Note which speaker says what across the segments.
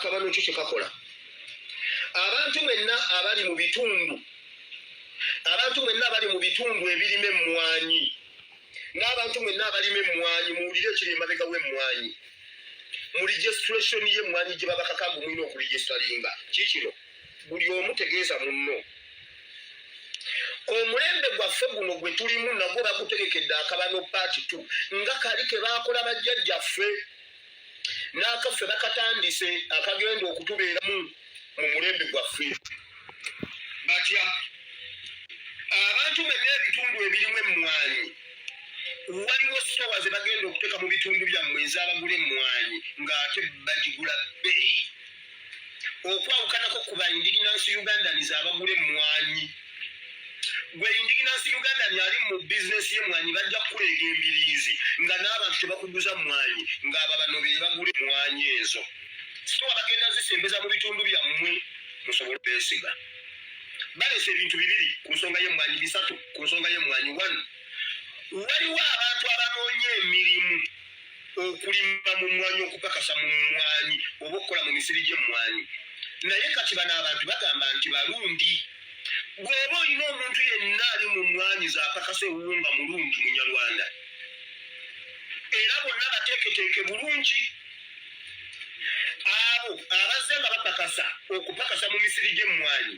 Speaker 1: akabano kyo kye kakola. Abantu mwenna abali mu bitundu ebirime emmwanyi n'abantu mwenna abalima emmwanyi muwulire ekiri emabega w'emmwanyi mu registration y'emmwanyi gye baba kakambu mulina okuregisteringa kikino buli omu tegeeza munno. Omulembe gwaffe guno gwe tulimu nagwo bagutegekedde akabano paati 2 nga kali ke baakola bajjajjaffe n'akaffe bakatandise akagenda okutubeeramu mu mulembe gwaffe. Batya abantu mwenna ebitundu ebirimu emmwanyi waliwo sitowa ze bagenda okuteeka mu bitundu byammwe ez'abagula emmwanyi ng'ate bagigula bbeeyi okwawukanako ku ba indigenous Ugandans abagula emmwanyi. Gwe indigenous Ugandans ali mu bizinesi y'emmwanyi bajja kukuleega embiriizi nga n'abantu tebakuguza mmwanyi ng'aba bano be bagula emmwanyi ezo. Sitowa bagenda zisembeza mu bitundu byammwe musobole beesiga. Balese ebintu bibiri ku nsonga y'emmwanyi, bisatu ku nsonga y'emmwanyi. 1, waliwo abantu abanoonya emirimu okulima mu mmwanyi, okupakasa mu mmwanyi oba okukola mu misiri gy'emmwanyi, naye kati bano abantu bagamba nti balundi. Bw'oba olina omuntu yenna ali mu mmwanyi zaapakasa ewuwumba mulungi munyarwanda era bonna bateeketeeke bulungi. Abo abazze nga bapakasa okupakasa mu misiri gy'emmwanyi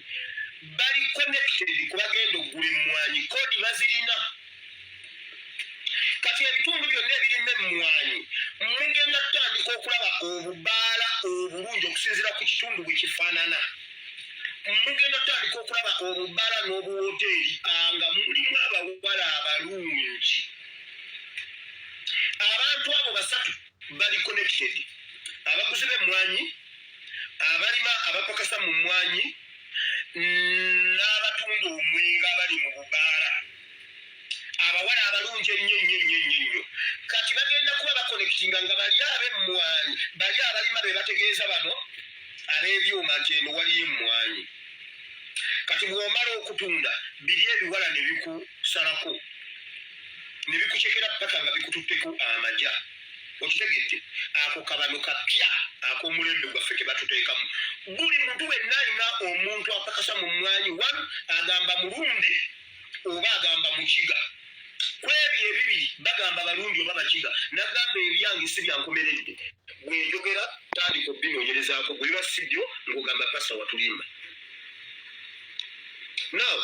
Speaker 1: bali connected ku bagenda okugula emmwanyi, koodi bazirina. Kati ebitundu byonna ebirina emmwanyi mugenda tutandika okulaba obubaala obulungi okusinziira ku kitundu bwe kifaanana. Mugenda tutandika okulaba obubaala n'obuwoteeri nga mulimu abawala abalungi. Abantu abo basatu bali connected: abaguzi b'emmwanyi, abalima abapakasa mu mmwanyi, n'abatunda omwenge abali mu bubaala. Abawala abalungi ennyo. Kati bagenda kuba bakonectinga nga bali ab'emmwanyi, bali abalima be bategeeza bano ab'ebyuma nti eno waliyo emmwanyi. Kati bw'omala okutunda biri ebiwala ne bikusalako ne bikucekera paka nga bikututteko amagya. Okitegedde ako kabano kapya ak'omulembe gwaffe ke batuteekamu. Buli muntu wenna alina omuntu apakasa mu mmwanyi, 1 agamba mulundi oba agamba mukiga. Ku ebyo ebibiri bagamba balundi oba bakiga. Nagamba ebyange si byankomeredde. Bwenjogera tandika obinoonyerezaako, bwe biba si byo ng'ogamba pasa watulimba. Now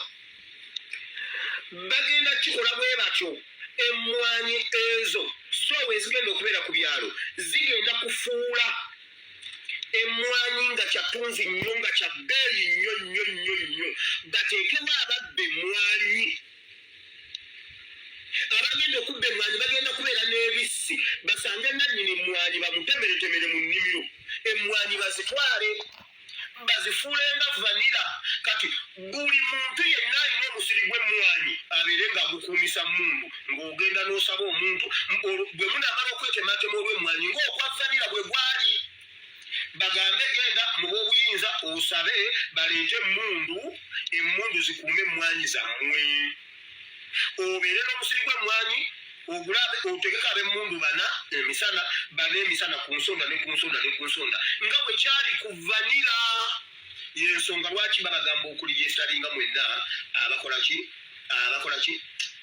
Speaker 1: bagenda kikola bwe batyo. Emmwanyi ezo sitowa ezigenda okubeera ku byalo zigenda kufuula emmwanyi nga kyatunzi nnyo, nga kya bbeeyi nnyo. Bateekemu ababba emmwanyi. Abagenda okubba emmwanyi bagenda kubeera n'ebissi, basange nannyini emmwanyi bamutemeretemere mu nnimiro. Emmwanyi bazitwale bazifuulenga vanira. Kati buli muntu yenna alina omusiri gw'emmwanyi abeere ng'agukuumisa mmundu, ng'ogenda n'osaba omuntu bwe munaamala okwetematema olw'emmwanyi ng'okwa vanira bwe gwali. Bagambe genda mu b'obuyinza osabe baleete emmundu zikuume emmwanyi zammwe. Obeere n'omusiri gw'emmwanyi ogulabe otegeka ab'emmundu bana emisana ku nsonda ne ku nsonda nga bwe kyali ku vanira. Y'ensonga lwaki babagamba okuligestaringa mwenna abakola ki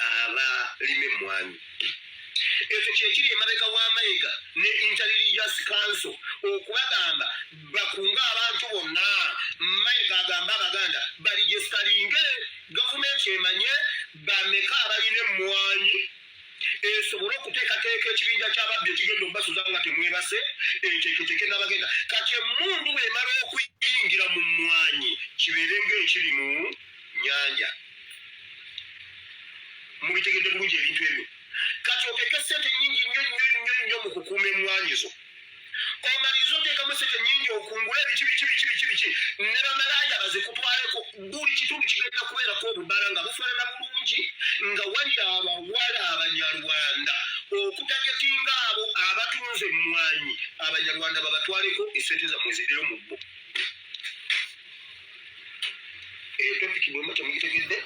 Speaker 1: abalima emmwanyi. Ekyo kyekiri emabega w'amayiga ne Inter-Religious Council okubagamba bakunga abantu bonna. Mayiga agamba Abaganda baligestaringe, gavumenti emanye bameka abalina emmwanyi esobole okuteekateeka ekibinja ky'ababbi ekigenda okubasuza nga temwebase enteeketeeke n'abagenda. Kati emmundu bw'emala okuyingira mu mmwanyi kibeere ng'ekiri mu nnyanja. Mubitegedde bulungi ebintu ebyo. Kati oteeke ssente nnyingi nnyo mu kukuuma emmwanyi zo. Omaliza oteekamu ssente nnyingi okungula ebiki ne bamalaaya bazikutwaleko. Buli kitundu kigenda kubeerako obubaala nga bufaanana bulungi, nga wali abawala Abanyarwanda okutagetinga abo abatunze emmwanyi. Abanyarwanda babatwaleko essente zammwe ziddeyo mu bbo. Eyo topiki bwemba temugitegedde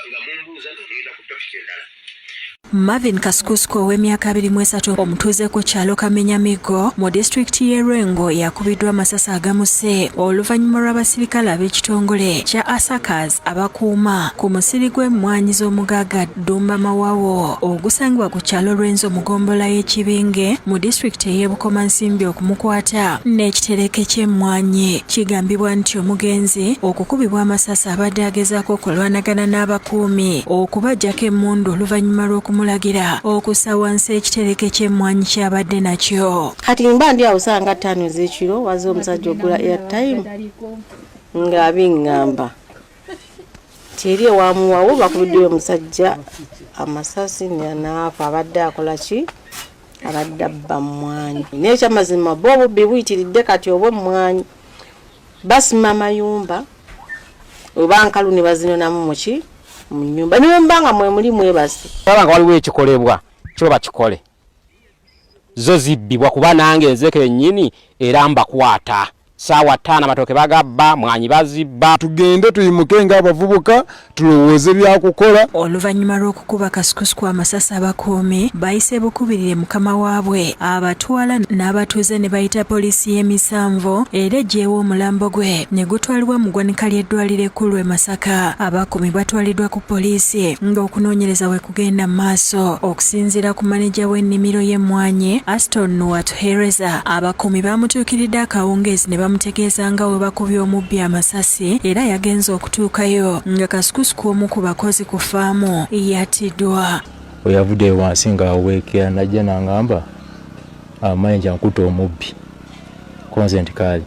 Speaker 1: nga mumbuuza ngenda ku topiki endala.
Speaker 2: Marvin Kaskusku ow'emyaka 23 omutuuze ku kyalo Kamenyamigo mu disitulikiti y'e Rwengo yakubiddwa amasasi agamuse oluvannyuma lw'abasirikale ab'ekitongole kya Asakas abakuuma ku musiri gw'emmwanyi z'omugagga Dumba Mawawo ogusangibwa ku kyalo Lwenzo mu ggombolola y'Ekibinge mu disitulikiti ey'e Bukomansimbi okumukwata n'ekitereke ky'emmwanyi. Kigambibwa nti omugenzi okukubibwa amasasi abadde agezaako okulwanagana n'abakuumi okubaggyako emmundu oluvannyuma lw'okumulagira okussa wansi ekitereke ky'emmwanyi ky'abadde nakyo.
Speaker 3: Kati mba ndi awo ssanga 5 ez'ekiro waze omusajja ogula airtime ng'abiŋŋamba teri ewamuwawo bakubiddwa omusajja amasasi n'afa. Abadde akola ki? Abadde abba mmwanyi. N'ekyamazima bo obubbi buyitiridde kati obw'emmwanyi basima amayumba oba nkalu ne bazinonamu muki mu nnyumba niwe mbanga mwe muli mwebasi
Speaker 4: abanga waliwo ekikolebwa kyo bakikole zo zibbibwa kuba nange nzeke nnyini era mbakwata saawa 5 amatoke bagabba mwanyi bazibba.
Speaker 5: Tugende tuyimuke ng'abavubuka tulowooze byakukola.
Speaker 2: Oluvannyuma lw'okukuba Kaskusku amasasi abakuumi bayise bukubirire mukama waabwe abatwala n'abatuuze ne bayita poliisi y'emisanvu era eggyeewo omulambo gwe ne gutwalibwa mu ggwanika ly'eddwaliro ekkulu e Masaka. Abakuumi batwaliddwa ku poliisi ng'okunoonyereza bwe kugenda mu maaso. Okusinziira ku maneja w'ennimiro y'emmwanyi Aston Nuwatuhereza, abakuumi bamutuukiridde akawungeezi ne bamutegeeza nga we bakubye omubbi amasasi era yagenze okutuukayo nga Kaskusku omu ku bakozi ku faamu yattiddwa.
Speaker 6: We yavudde wansi ng'aweekera najja n'angamba amanja nkuta omubbi consent kali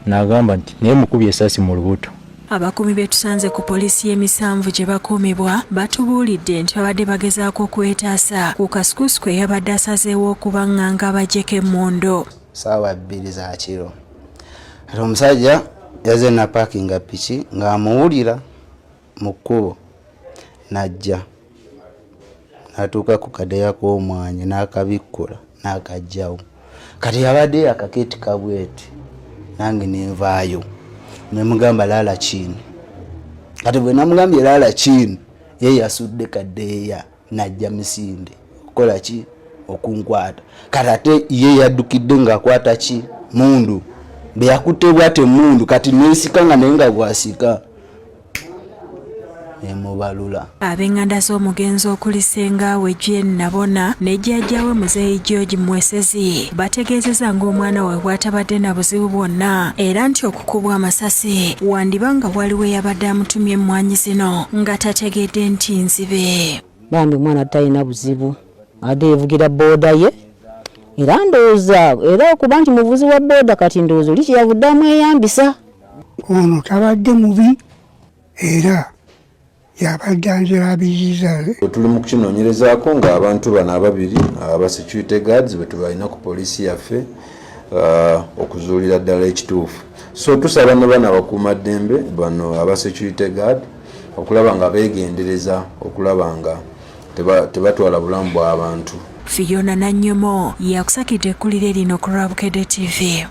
Speaker 6: n'agamba nti naye mukubye essasi mu lubuto.
Speaker 2: Abakuumi betusanze ku poliisi y'emisanvu gye bakuumibwa batubuulidde nti babadde bagezaako okwetaasa ku Kaskusku eyabadde asazeewo okubaŋŋanga abaggyeko emmundu.
Speaker 7: Sawa 2 za kiro. Ati omusajja yaze na parkinga piki ng'amuwulira mu kkubo najja n'atuuka ku kadeya k'omwanyi n'akabikkula n'akajjawo. Kati yabadde akakeeti kabweti nange nenvaayo ne mugamba laala chini. Kati bwe namugambye laala chini ye yasudde kadeya najja misinde okukola ki? Okunkwata. Kati ate ye yaddukidde ng'akwata ki? Mundu. Be yakutte bwate mundu kati nesika nga naye nga bwasika emubalula.
Speaker 2: Ab'enganda z'omugenzi okuli Sengaawe Jane Nabona ne jjajjaawe Muzeeyi George Mwesezi bategeezezza ng'omwana we bw'atabadde na buzibu bwonna era nti okukubwa amasasi wandiba nga waliwo eyabadde amutumye emmwanyi zino nga tategedde nti nzibe.
Speaker 3: Bambi omwana talina buzibu ate yevugira booda ye era ndowooza era okuba nti muvuzi wa booda kati ndowooza oli kyeyavudde amweyambisa.
Speaker 8: Ono tabadde mubi era yabadde anzirabiziza.
Speaker 5: Tuli mu kukinoonyerezaako ng'abantu bano ababiri aba security guards be tubalina ku poliisi yaffe okuzuulira ddala ekituufu. So tusaba ne bano abakuumaddembe bano aba security guard okulaba nga beegendereza okulaba nga tebatwala bulamu bw'abantu.
Speaker 2: Fiona Nanyomo yakusakidde ekkuliro lino ku Rabukedde TV.